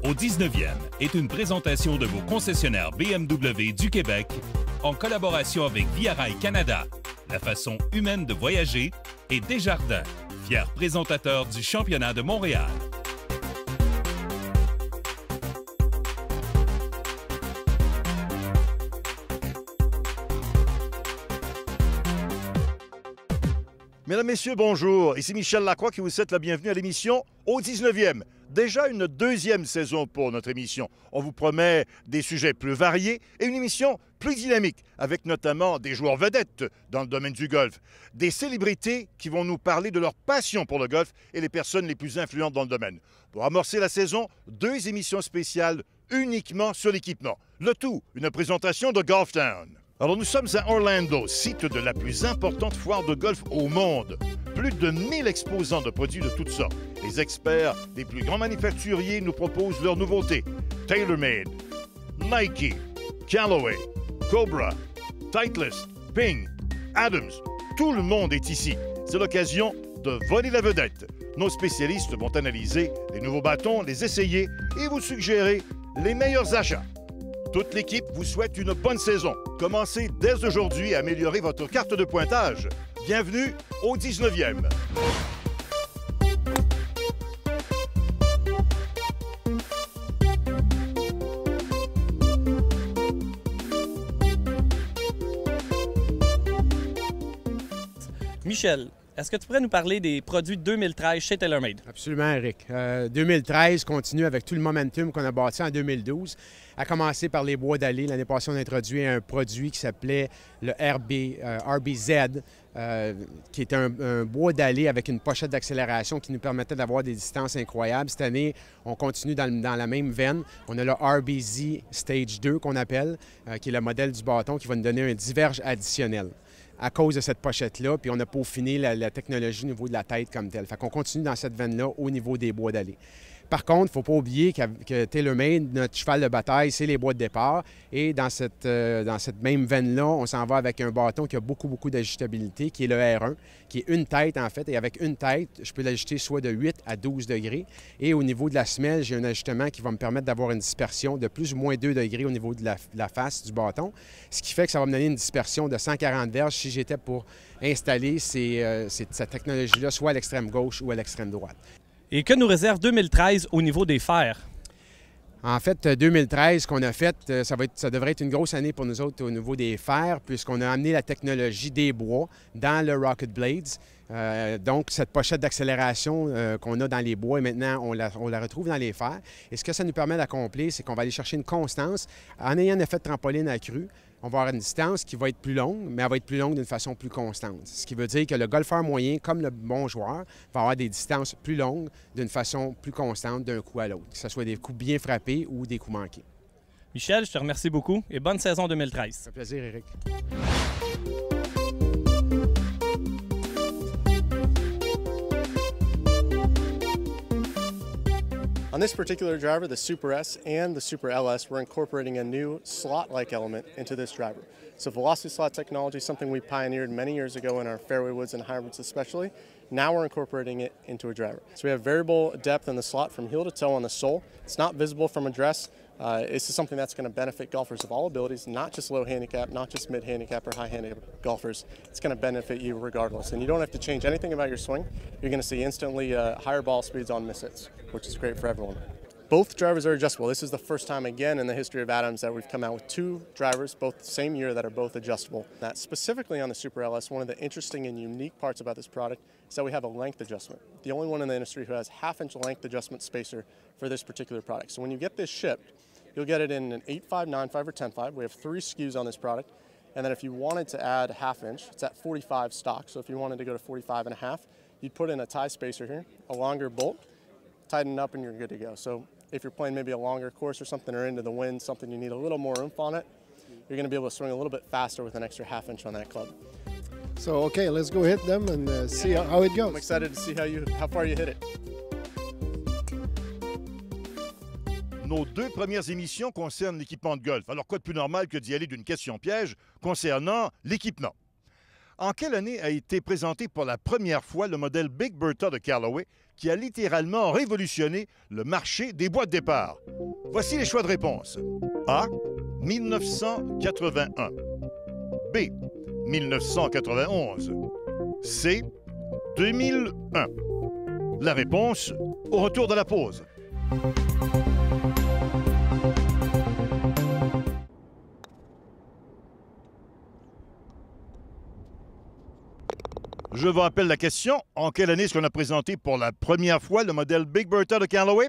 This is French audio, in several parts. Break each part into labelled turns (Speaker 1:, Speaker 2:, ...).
Speaker 1: au 19e est une présentation de vos concessionnaires BMW du Québec en collaboration avec Via Rail Canada, la façon humaine de voyager, et Desjardins, fier présentateur du championnat de Montréal.
Speaker 2: Mesdames, Messieurs, bonjour. Ici Michel Lacroix qui vous souhaite la bienvenue à l'émission au 19e. Déjà une deuxième saison pour notre émission. On vous promet des sujets plus variés et une émission plus dynamique, avec notamment des joueurs vedettes dans le domaine du golf, des célébrités qui vont nous parler de leur passion pour le golf et les personnes les plus influentes dans le domaine. Pour amorcer la saison, 2 émissions spéciales uniquement sur l'équipement. Le tout, une présentation de Golf Town. Alors, nous sommes à Orlando, site de la plus importante foire de golf au monde. Plus de 1000 exposants de produits de toutes sortes. Les experts des plus grands manufacturiers nous proposent leurs nouveautés. TaylorMade, Nike, Callaway, Cobra, Titleist, Ping, Adams. Tout le monde est ici. C'est l'occasion de voler la vedette. Nos spécialistes vont analyser les nouveaux bâtons, les essayer et vous suggérer les meilleurs achats. Toute l'équipe vous souhaite une bonne saison. Commencez dès aujourd'hui à améliorer votre carte de pointage. Bienvenue au 19e.
Speaker 3: Michel, est-ce que tu pourrais nous parler des produits 2013 chez TaylorMade?
Speaker 4: Absolument, Eric. 2013 continue avec tout le momentum qu'on a bâti en 2012, à commencer par les bois d'allée. L'année passée, on a introduit un produit qui s'appelait le RBZ, qui est un bois d'allée avec une pochette d'accélération qui nous permettait d'avoir des distances incroyables. Cette année, on continue dans la même veine. On a le RBZ Stage 2 qu'on appelle, qui est le modèle du bâton qui va nous donner un diverge additionnel à cause de cette pochette-là, puis on a peaufiné la technologie au niveau de la tête comme telle. Fait qu'on continue dans cette veine-là au niveau des bois d'allée. Par contre, il ne faut pas oublier que TaylorMade, notre cheval de bataille, c'est les bois de départ. Et dans cette même veine-là, on s'en va avec un bâton qui a beaucoup d'ajustabilité, qui est le R1, qui est une tête en fait. Et avec une tête, je peux l'ajuster soit de 8 à 12 degrés. Et au niveau de la semelle, j'ai un ajustement qui va me permettre d'avoir une dispersion de plus ou moins 2 degrés au niveau de la face du bâton. Ce qui fait que ça va me donner une dispersion de 140 verges si j'étais pour installer cette technologie-là soit à l'extrême gauche ou à l'extrême droite.
Speaker 3: Et que nous réserve 2013 au niveau des fers?
Speaker 4: En fait, 2013, ce qu'on a fait, ça devrait être une grosse année pour nous autres au niveau des fers, puisqu'on a amené la technologie des bois dans le Rocket Blades. Donc, cette pochette d'accélération qu'on a dans les bois, et maintenant, on la retrouve dans les fers. Et ce que ça nous permet d'accomplir, c'est qu'on va aller chercher une constance. En ayant un effet de trampoline accru, on va avoir une distance qui va être plus longue, mais elle va être plus longue d'une façon plus constante. Ce qui veut dire que le golfeur moyen, comme le bon joueur, va avoir des distances plus longues d'une façon plus constante d'un coup à l'autre, que ce soit des coups bien frappés ou des coups manqués.
Speaker 3: Michel, je te remercie beaucoup et bonne saison 2013.
Speaker 4: Ça fait plaisir, Eric.
Speaker 5: On this particular driver, the Super S and the Super LS, we're incorporating a new slot-like element into this driver. So velocity slot technology is something we pioneered many years ago in our fairway woods and hybrids especially. Now we're incorporating it into a driver. So we have variable depth in the slot from heel to toe on the sole. It's not visible from address. This is something that's going to benefit golfers of all abilities, not just low handicap, not just mid handicap or high handicap golfers. It's going to benefit you regardless. And you don't have to change anything about your swing. You're going to see instantly higher ball speeds on miss hits, which is great for everyone. Both drivers are adjustable. This is the first time again in the history of Adams that we've come out with 2 drivers, both the same year, that are both adjustable. That specifically on the Super LS, one of the interesting and unique parts about this product is that we have a length adjustment. The only one in the industry who has half-inch length adjustment spacer for this particular product. So when you get this shipped, you'll get it in an 8.5, 9.5, or 10.5. We have 3 SKUs on this product. And then if you wanted to add a half-inch, it's at 45 stock. So if you wanted to go to 45.5, you'd put in a tie spacer here, a longer bolt, tighten it up, and you're good to go. So if you're playing maybe a longer course or something, or into the wind, something you need a little more oomph on it, you're going to be able to swing a little bit faster with an extra half-inch on that club.
Speaker 6: So, okay, let's go hit them and see how it goes.
Speaker 5: I'm excited to see how far you hit it.
Speaker 2: Nos 2 premières émissions concernent l'équipement de golf. Alors, quoi de plus normal que d'y aller d'une question piège concernant l'équipement? En quelle année a été présenté pour la première fois le modèle Big Bertha de Callaway qui a littéralement révolutionné le marché des boîtes de départ? Voici les choix de réponse. A. 1981. B. 1991. C. 2001. La réponse au retour de la pause. Je vous rappelle la question. En quelle année est-ce qu'on a présenté pour la première fois le modèle Big Bertha de Callaway?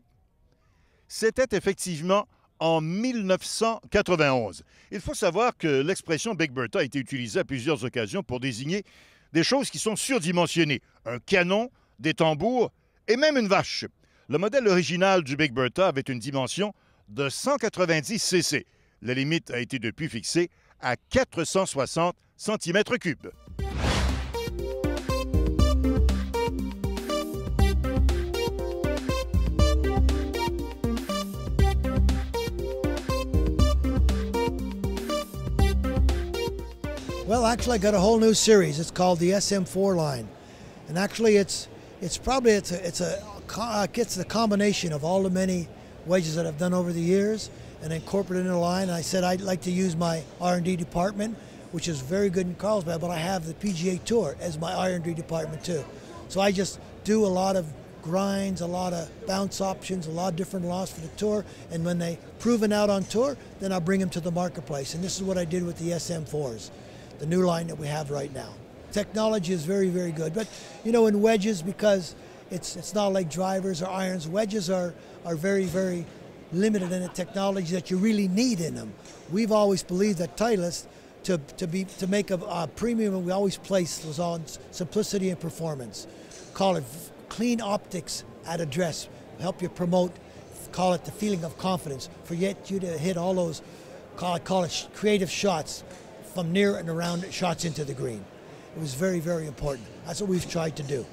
Speaker 2: C'était effectivement en 1991. Il faut savoir que l'expression Big Bertha a été utilisée à plusieurs occasions pour désigner des choses qui sont surdimensionnées. Un canon, des tambours et même une vache. Le modèle original du Big Bertha avait une dimension de 190 cc. La limite a été depuis fixée à 460 cm3.
Speaker 7: Well, actually, I got a whole new series. It's called the SM4 line, and actually, it's the combination of all the many wedges that I've done over the years and incorporated in a line. And I said I'd like to use my R&D department, which is very good in Carlsbad, but I have the PGA Tour as my R&D department too. So I just do a lot of grinds, a lot of bounce options, a lot of different laws for the tour, and when they proven out on tour, then I'll bring them to the marketplace. And this is what I did with the SM4s. The new line that we have right now. Technology is very, very good. But, you know, in wedges, because it's not like drivers or irons, wedges are very, very limited in the technology that you really need in them. We've always believed that Titleist, to make a premium, we always place was on simplicity and performance. Call it clean optics at address, help you promote, call it the feeling of confidence, for yet you to hit all those, call it creative shots, from near and around shots into the green. It was very, very important. That's what we've tried to do.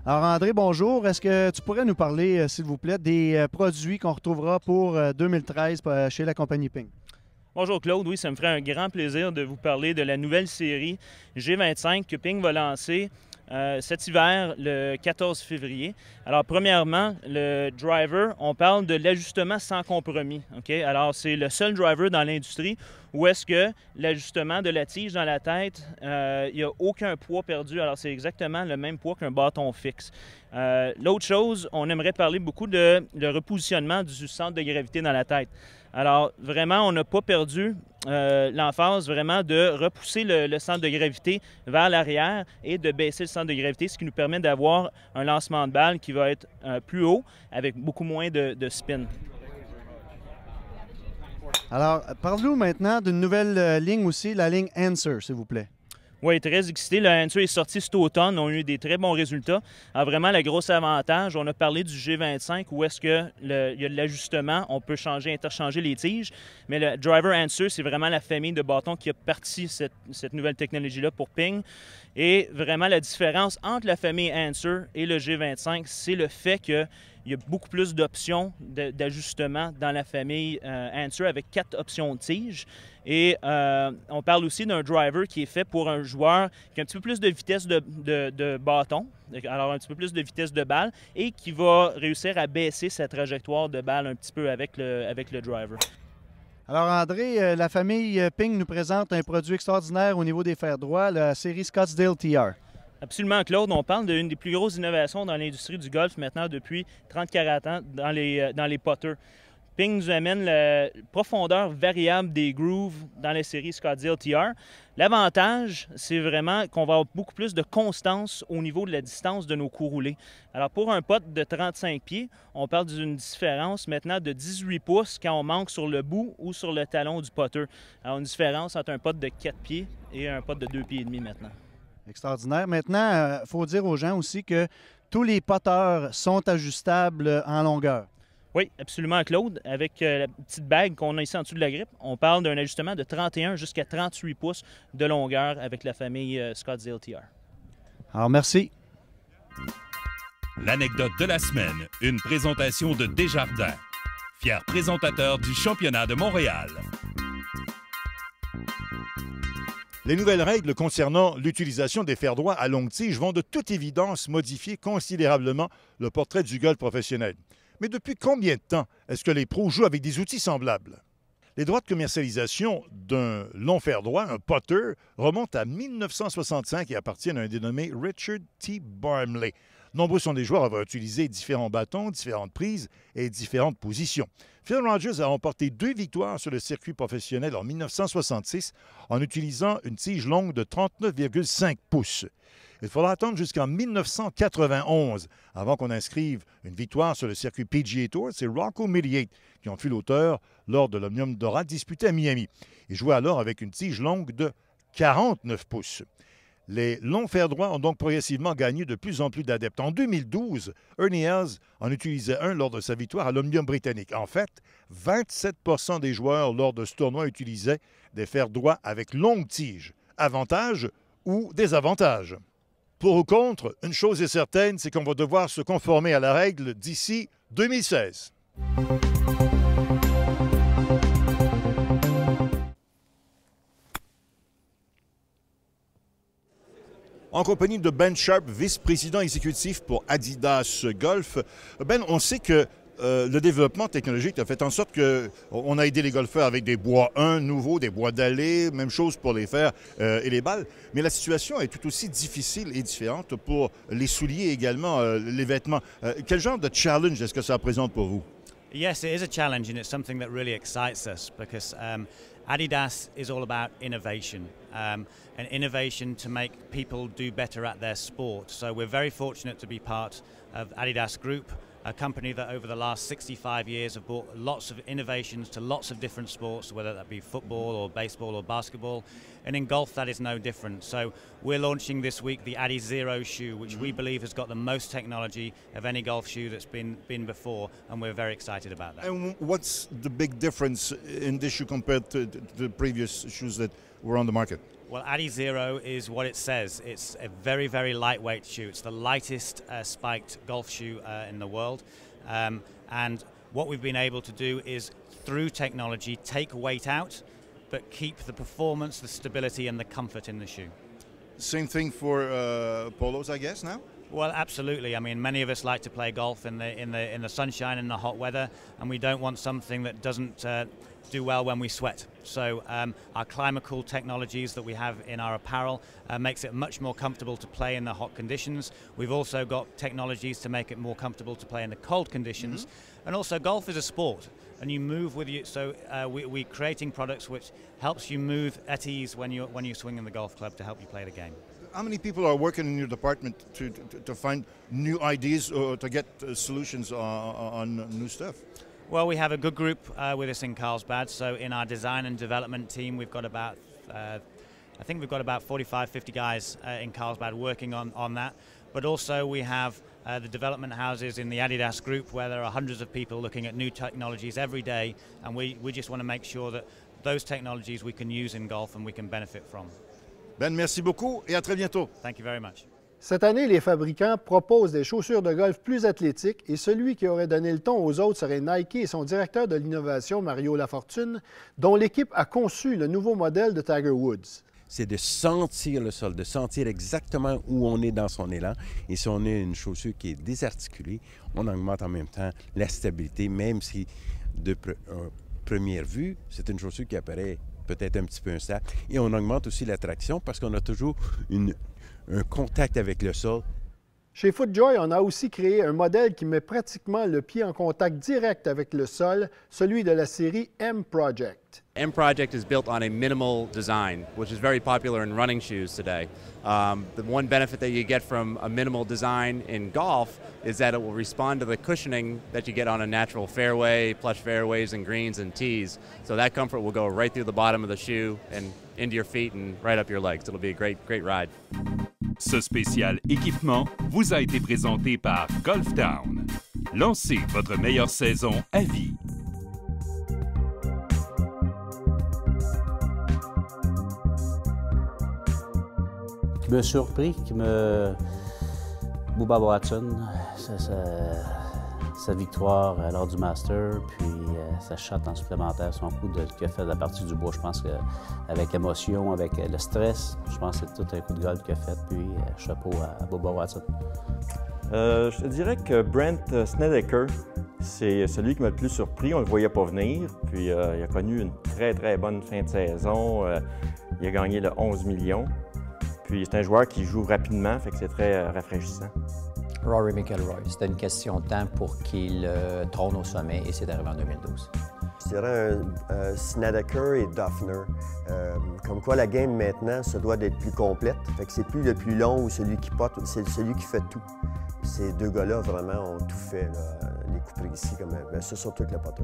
Speaker 8: Alors André, bonjour. Est-ce que tu pourrais nous parler, s'il vous plaît, des produits qu'on retrouvera pour 2013 chez la compagnie Ping?
Speaker 3: Bonjour Claude, oui, ça me ferait un grand plaisir de vous parler de la nouvelle série G25 que Ping va lancer cet hiver, le 14 février. Alors, premièrement, le driver, on parle de l'ajustement sans compromis. Okay? Alors, c'est le seul driver dans l'industrie où est-ce que l'ajustement de la tige dans la tête, il n'y a aucun poids perdu. Alors, c'est exactement le même poids qu'un bâton fixe. L'autre chose, on aimerait parler beaucoup de le repositionnement du centre de gravité dans la tête. Alors, vraiment, on n'a pas perdu l'emphase vraiment de repousser le centre de gravité vers l'arrière et de baisser le centre de gravité, ce qui nous permet d'avoir un lancement de balle qui va être plus haut avec beaucoup moins de spin.
Speaker 8: Alors, parle-nous maintenant d'une nouvelle ligne aussi, la ligne Answer, s'il vous plaît.
Speaker 3: Oui, très excité. Le Answer est sorti cet automne. On a eu des très bons résultats. Alors, vraiment, le gros avantage, on a parlé du G25 où est-ce qu'il y a de l'ajustement. On peut interchanger les tiges. Mais le Driver Answer, c'est vraiment la famille de bâtons qui a parti cette nouvelle technologie-là pour Ping. Et vraiment, la différence entre la famille Answer et le G25, c'est le fait qu'il y a beaucoup plus d'options d'ajustement dans la famille Answer avec 4 options de tige. Et on parle aussi d'un driver qui est fait pour un joueur qui a un petit peu plus de vitesse de bâton, alors un petit peu plus de vitesse de balle, et qui va réussir à baisser sa trajectoire de balle un petit peu avec le driver.
Speaker 8: Alors André, la famille Ping nous présente un produit extraordinaire au niveau des fers droits, la série Scottsdale TR.
Speaker 3: Absolument, Claude. On parle d'une des plus grosses innovations dans l'industrie du golf maintenant depuis 30-40 ans dans les putters. Ping nous amène la profondeur variable des grooves dans la série Scottsdale TR. L'avantage, c'est vraiment qu'on va avoir beaucoup plus de constance au niveau de la distance de nos coups roulés. Alors, pour un putt de 35 pieds, on parle d'une différence maintenant de 18 pouces quand on manque sur le bout ou sur le talon du putter. Alors, une différence entre un putt de 4 pieds et un putt de 2 pieds et demi maintenant.
Speaker 8: Extraordinaire. Maintenant, il faut dire aux gens aussi que tous les putters sont ajustables en longueur.
Speaker 3: Oui, absolument, Claude. Avec la petite bague qu'on a ici en dessous de la grippe, on parle d'un ajustement de 31 jusqu'à 38 pouces de longueur avec la famille Scottsdale TR.
Speaker 8: Alors, merci.
Speaker 1: L'anecdote de la semaine, une présentation de Desjardins, fier présentateur du championnat de Montréal.
Speaker 2: Les nouvelles règles concernant l'utilisation des fers droits à longue tige vont de toute évidence modifier considérablement le portrait du golf professionnel. Mais depuis combien de temps est-ce que les pros jouent avec des outils semblables? Les droits de commercialisation d'un long fer droit, un putter, remontent à 1965 et appartiennent à un dénommé Richard T. Barmley. Nombreux sont les joueurs à avoir utilisé différents bâtons, différentes prises et différentes positions. Phil Rogers a remporté 2 victoires sur le circuit professionnel en 1966 en utilisant une tige longue de 39,5 pouces. Il faudra attendre jusqu'en 1991 avant qu'on inscrive une victoire sur le circuit PGA Tour. C'est Rocco Mediate qui en fut l'auteur lors de l'Omnium Dora disputé à Miami. Il jouait alors avec une tige longue de 49 pouces. Les longs fers droits ont donc progressivement gagné de plus en plus d'adeptes. En 2012, Ernie Els en utilisait un lors de sa victoire à l'Omnium britannique. En fait, 27 % des joueurs lors de ce tournoi utilisaient des fers droits avec longue tige. Avantage ou désavantage? Pour ou contre, une chose est certaine, c'est qu'on va devoir se conformer à la règle d'ici 2016. En compagnie de Ben Sharp, vice-président exécutif pour Adidas Golf. Ben, on sait que le développement technologique a fait en sorte qu'on a aidé les golfeurs avec des bois 1 nouveaux, des bois d'allée, même chose pour les fers et les balles. Mais la situation est tout aussi difficile et différente pour les souliers également, les vêtements. Quel genre de challenge est-ce que ça représente pour vous?
Speaker 9: Yes, it is a challenge, and it's something that really excites us because Adidas is all about innovation and innovation to make people do better at their sport. So we're very fortunate to be part of Adidas Group, a company that over the last 65 years have brought lots of innovations to lots of different sports, whether that be football or baseball or basketball. And in golf, that is no different. So we're launching this week the Adizero shoe, which we believe has got the most technology of any golf shoe that's been before, and we're very excited about that.
Speaker 2: And what's the big difference in this shoe compared to the previous shoes that were on the market?
Speaker 9: Well, Adizero is what it says. It's a very, very lightweight shoe. It's the lightest spiked golf shoe in the world. And what we've been able to do is, through technology, take weight out, but keep the performance, the stability, and the comfort in the shoe.
Speaker 2: Same thing for polos, I guess, now?
Speaker 9: Well, absolutely. I mean, many of us like to play golf in the sunshine and the hot weather, and we don't want something that doesn't do well when we sweat. So our Climacool technologies that we have in our apparel makes it much more comfortable to play in the hot conditions. We've also got technologies to make it more comfortable to play in the cold conditions. And also, golf is a sport, and you move with you. So we're creating products which helps you move at ease when you're swinging the golf club to help you play the game.
Speaker 2: How many people are working in your department to find new ideas or to get solutions on new stuff?
Speaker 9: Well, we have a good group with us in Carlsbad. So in our design and development team, we've got about, I think we've got about 45, 50 guys in Carlsbad working on that. But also we have the development houses in the Adidas group where there are hundreds of people looking at new technologies every day. And we just want to make sure that those technologies we can use in golf and we can benefit from.
Speaker 2: Ben, merci beaucoup et à très bientôt.
Speaker 9: Thank you very much.
Speaker 6: Cette année, les fabricants proposent des chaussures de golf plus athlétiques et celui qui aurait donné le ton aux autres serait Nike et son directeur de l'innovation, Mario Lafortune, dont l'équipe a conçu le nouveau modèle de Tiger Woods.
Speaker 10: C'est de sentir le sol, de sentir exactement où on est dans son élan. Et si on a une chaussure qui est désarticulée, on augmente en même temps la stabilité, même si de première vue, c'est une chaussure qui apparaît peut-être un petit peu instable. Et on augmente aussi la traction parce qu'on a toujours un contact avec le sol.
Speaker 6: Chez FootJoy, on a aussi créé un modèle qui met pratiquement le pied en contact direct avec le sol, celui de la série M-Project.
Speaker 11: M-Project is built on a minimal design, which is very popular in running shoes today. The one benefit that you get from a minimal design in golf is that it will respond to the cushioning that you get on a natural fairway, plush fairways and greens and tees. So that comfort will go right through the bottom of the shoe and into your feet and right up your legs. It'll be a great, great ride.
Speaker 1: Ce spécial équipement vous a été présenté par Golf Town. Lancez votre meilleure saison à vie.
Speaker 12: Qui m'a surpris, qui me Bubba Watson, sa victoire lors du Master, puis sa shot en supplémentaire, son coup qu'il a fait de la partie du bois, je pense qu'avec émotion, avec le stress, je pense que c'est tout un coup de golf qu'il a fait, puis chapeau à Bubba Watson.
Speaker 13: Je te dirais que Brent Snedeker, c'est celui qui m'a le plus surpris. On ne le voyait pas venir. Puis il a connu une très bonne fin de saison. Il a gagné le 11 millions. Puis c'est un joueur qui joue rapidement, fait que c'est très rafraîchissant.
Speaker 14: Rory McIlroy, c'était une question de temps pour qu'il trône au sommet et c'est arrivé en 2012.
Speaker 15: Je dirais Snedeker et Duffner. Comme quoi la game maintenant se doit d'être plus complète. Fait que c'est plus le plus long ou celui qui pote, c'est celui qui fait tout. Ces deux gars-là, vraiment, ont tout fait, là. Les coups précis, comme ça, surtout avec le potter.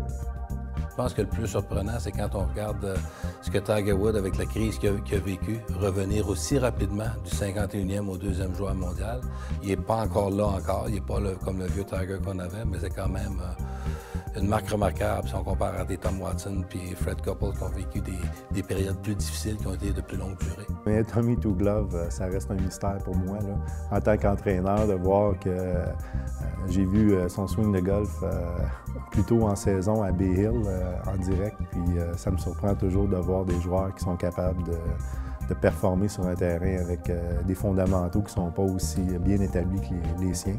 Speaker 16: Je pense que le plus surprenant, c'est quand on regarde ce que Tiger Woods, avec la crise qu'il a vécue, revenir aussi rapidement du 51e au 2e joueur mondial. Il n'est pas encore là encore, il n'est pas là comme le vieux Tiger qu'on avait, mais c'est quand même une marque remarquable si on compare à des Tom Watson puis Fred Couples qui ont vécu des périodes plus difficiles, qui ont été de plus longue durée.
Speaker 17: Mais Tommy Two Glove, ça reste un mystère pour moi, là, en tant qu'entraîneur, de voir que j'ai vu son swing de golf plus tôt en saison à Bay Hill en direct, puis ça me surprend toujours de voir des joueurs qui sont capables de performer sur un terrain avec des fondamentaux qui ne sont pas aussi bien établis que les siens.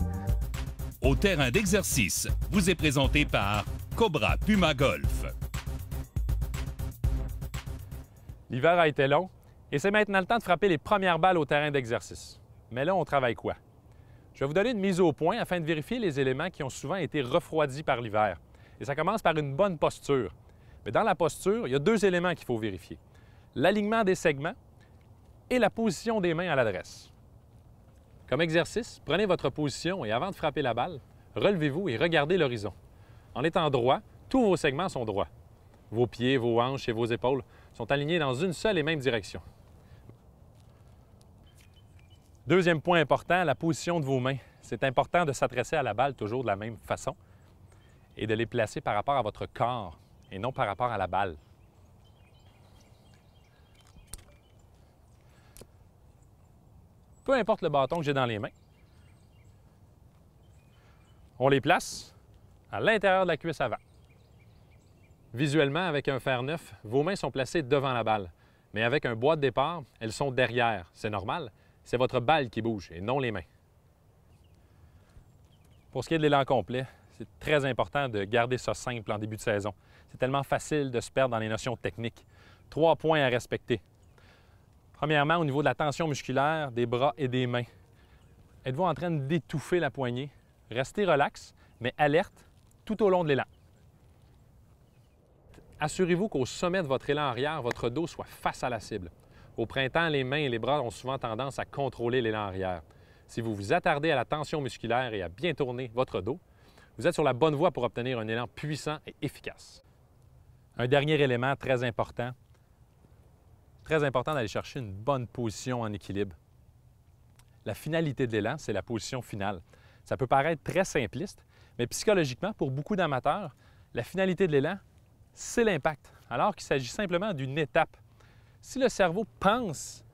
Speaker 1: Au terrain d'exercice, vous est présenté par Cobra Puma Golf.
Speaker 18: L'hiver a été long et c'est maintenant le temps de frapper les premières balles au terrain d'exercice. Mais là, on travaille quoi? Je vais vous donner une mise au point afin de vérifier les éléments qui ont souvent été refroidis par l'hiver. Et ça commence par une bonne posture. Mais dans la posture, il y a deux éléments qu'il faut vérifier. L'alignement des segments et la position des mains à l'adresse. Comme exercice, prenez votre position et avant de frapper la balle, relevez-vous et regardez l'horizon. En étant droit, tous vos segments sont droits. Vos pieds, vos hanches et vos épaules sont alignés dans une seule et même direction. Deuxième point important, la position de vos mains. C'est important de s'adresser à la balle toujours de la même façon et de les placer par rapport à votre corps et non par rapport à la balle. Peu importe le bâton que j'ai dans les mains, on les place à l'intérieur de la cuisse avant. Visuellement, avec un fer neuf, vos mains sont placées devant la balle, mais avec un bois de départ, elles sont derrière. C'est normal, c'est votre balle qui bouge et non les mains. Pour ce qui est de l'élan complet, c'est très important de garder ça simple en début de saison. C'est tellement facile de se perdre dans les notions techniques. 3 points à respecter. Premièrement, au niveau de la tension musculaire des bras et des mains. Êtes-vous en train d'étouffer la poignée? Restez relax, mais alerte tout au long de l'élan. Assurez-vous qu'au sommet de votre élan arrière, votre dos soit face à la cible. Au printemps, les mains et les bras ont souvent tendance à contrôler l'élan arrière. Si vous vous attardez à la tension musculaire et à bien tourner votre dos, vous êtes sur la bonne voie pour obtenir un élan puissant et efficace. Un dernier élément très important d'aller chercher une bonne position en équilibre. La finalité de l'élan, c'est la position finale. Ça peut paraître très simpliste, mais psychologiquement, pour beaucoup d'amateurs, la finalité de l'élan, c'est l'impact, alors qu'il s'agit simplement d'une étape. Si le cerveau pense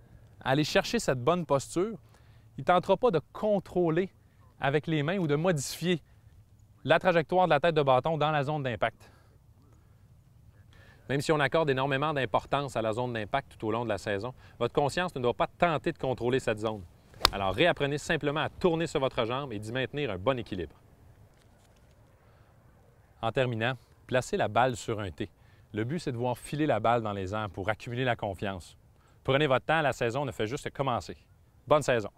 Speaker 18: à aller chercher cette bonne posture, il ne tentera pas de contrôler avec les mains ou de modifier la trajectoire de la tête de bâton dans la zone d'impact. Même si on accorde énormément d'importance à la zone d'impact tout au long de la saison, votre conscience ne doit pas tenter de contrôler cette zone. Alors réapprenez simplement à tourner sur votre jambe et d'y maintenir un bon équilibre. En terminant, placez la balle sur un T. Le but, c'est de voir filer la balle dans les airs pour accumuler la confiance. Prenez votre temps, la saison ne fait juste commencer. Bonne saison!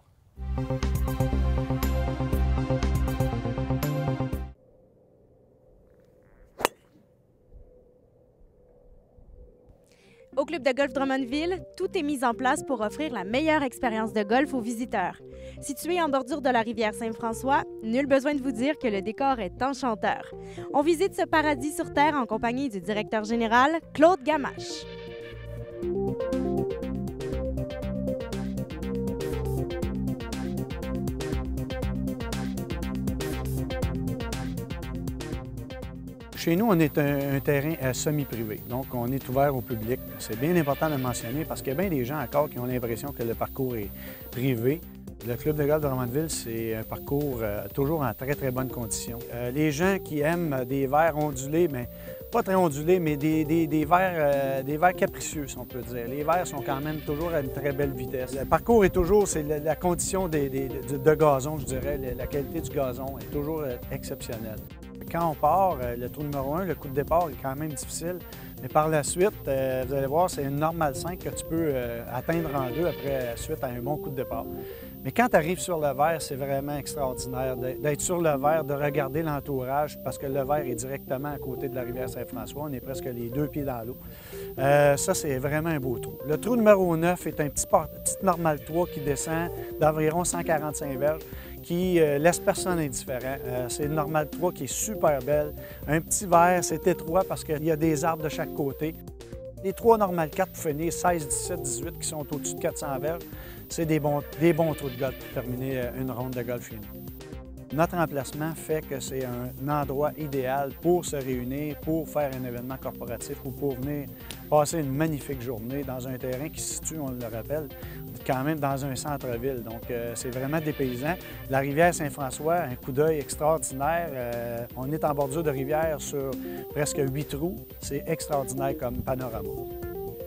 Speaker 19: Au Club de golf Drummondville, tout est mis en place pour offrir la meilleure expérience de golf aux visiteurs. Situé en bordure de la rivière Saint-François, nul besoin de vous dire que le décor est enchanteur. On visite ce paradis sur Terre en compagnie du directeur général, Claude Gamache.
Speaker 20: Chez nous, on est un terrain semi-privé, donc on est ouvert au public. C'est bien important de le mentionner parce qu'il y a bien des gens encore qui ont l'impression que le parcours est privé. Le club de golf de Drummondville, c'est un parcours toujours en très, très bonne condition. Les gens qui aiment des verres ondulés, mais pas très ondulés, mais des verres capricieux, si on peut dire. Les verres sont quand même toujours à une très belle vitesse. Le parcours est toujours, c'est la condition de gazon, je dirais. La qualité du gazon est toujours exceptionnelle. Quand on part, le trou numéro 1, le coup de départ est quand même difficile, mais par la suite, vous allez voir, c'est une normale 5 que tu peux atteindre en 2 après suite à un bon coup de départ. Mais quand tu arrives sur le verre, c'est vraiment extraordinaire d'être sur le verre, de regarder l'entourage, parce que le verre est directement à côté de la rivière Saint-François. On est presque les 2 pieds dans l'eau. Ça, c'est vraiment un beau trou. Le trou numéro 9 est un petit normal 3 qui descend d'environ 145 verges, qui laisse personne indifférent. C'est une normale 3 qui est super belle. Un petit verre, c'est étroit parce qu'il y a des arbres de chaque côté. Les 3 normales 4 pour finir 16, 17, 18 qui sont au-dessus de 400 verges, c'est des bons trous de golf pour terminer une ronde de golf chez nous. Notre emplacement fait que c'est un endroit idéal pour se réunir, pour faire un événement corporatif ou pour venir passer une magnifique journée dans un terrain qui se situe, on le rappelle, quand même dans un centre-ville. Donc, c'est vraiment dépaysant. La rivière Saint-François, un coup d'œil extraordinaire. On est en bordure de rivière sur presque 8 trous. C'est extraordinaire comme panorama.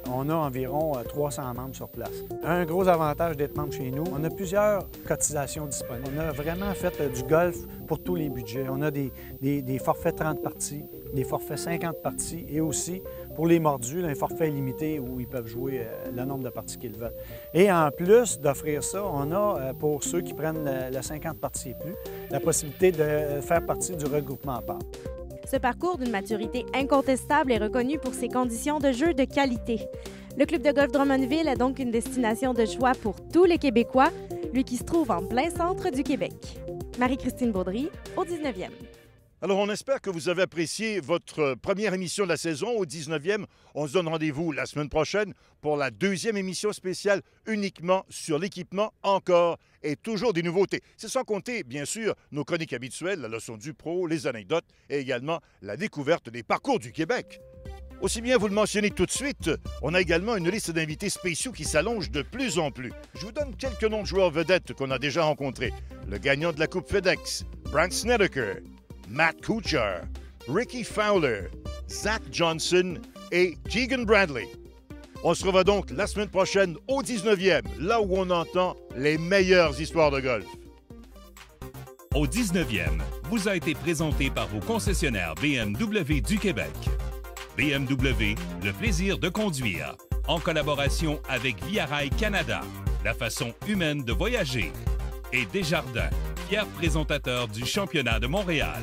Speaker 20: On a environ 300 membres sur place. Un gros avantage d'être membre chez nous, on a plusieurs cotisations disponibles. On a vraiment fait du golf pour tous les budgets. On a des forfaits 30 parties, des forfaits 50 parties et aussi, pour les mordus, un forfait limité où ils peuvent jouer le nombre de parties qu'ils veulent. Et en plus d'offrir ça, on a, pour ceux qui prennent le 50 parties et plus, la possibilité de faire partie du regroupement à part.
Speaker 19: Ce parcours d'une maturité incontestable est reconnu pour ses conditions de jeu de qualité. Le club de golf Drummondville est donc une destination de choix pour tous les Québécois, lui qui se trouve en plein centre du Québec. Marie-Christine Baudry, au 19e.
Speaker 2: Alors, on espère que vous avez apprécié votre première émission de la saison au 19e. On se donne rendez-vous la semaine prochaine pour la 2e émission spéciale uniquement sur l'équipement, encore et toujours des nouveautés. C'est sans compter, bien sûr, nos chroniques habituelles, la leçon du pro, les anecdotes et également la découverte des parcours du Québec. Aussi bien vous le mentionnez tout de suite, on a également une liste d'invités spéciaux qui s'allonge de plus en plus. Je vous donne quelques noms de joueurs vedettes qu'on a déjà rencontrés. Le gagnant de la Coupe FedEx, Brandt Snedeker, Matt Kuchar, Ricky Fowler, Zach Johnson et Keegan Bradley. On se revoit donc la semaine prochaine au 19e, là où on entend les meilleures histoires de golf.
Speaker 1: Au 19e, vous a été présenté par vos concessionnaires BMW du Québec. BMW, le plaisir de conduire, en collaboration avec Via Rail Canada, la façon humaine de voyager, et Desjardins, fier présentateur du championnat de Montréal.